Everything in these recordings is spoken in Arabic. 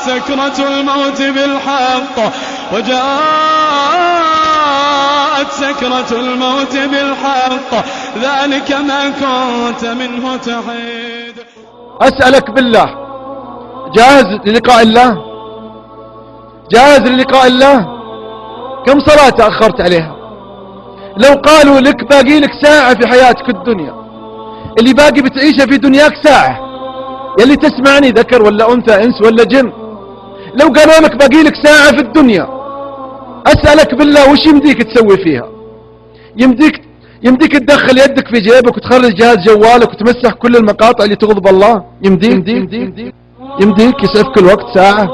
سكرة الموت بالحق وجاءت سكرة الموت بالحق ذلك ما كنت منه تحيد. أسألك بالله، جاهز للقاء الله؟ جاهز للقاء الله؟ كم صلاة تأخرت عليها؟ لو قالوا لك باقي لك ساعة في حياتك الدنيا، اللي باقي بتعيشه في دنياك ساعة، يلي تسمعني ذكر ولا أنثى إنس ولا جن، لو قالوا لك باقي لك ساعة في الدنيا، أسألك بالله وش يمديك تسوي فيها؟ يمديك تدخل يدك في جيبك وتخرج جهاز جوالك وتمسح كل المقاطع اللي تغضب الله؟ يمديك يسعفك الوقت ساعة؟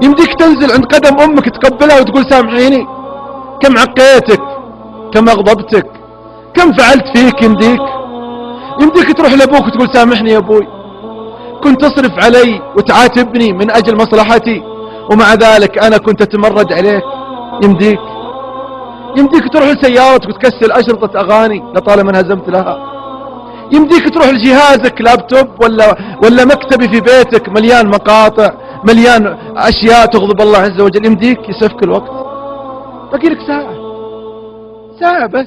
يمديك تنزل عند قدم أمك تقبلها وتقول سامحيني؟ كم عقيتك، كم أغضبتك، كم فعلت فيك؟ يمديك تروح لأبوك وتقول سامحني يا أبوي، كنت تصرف علي وتعاتبني من أجل مصلحتي ومع ذلك أنا كنت أتمرد عليك؟ يمديك تروح لسيارتك وتكسل أشرطة أغاني لطالما انهزمت لها؟ يمديك تروح لجهازك لابتوب ولا مكتبي في بيتك مليان مقاطع مليان أشياء تغضب الله عز وجل؟ يمديك يسفك الوقت؟ باقي لك ساعة بس.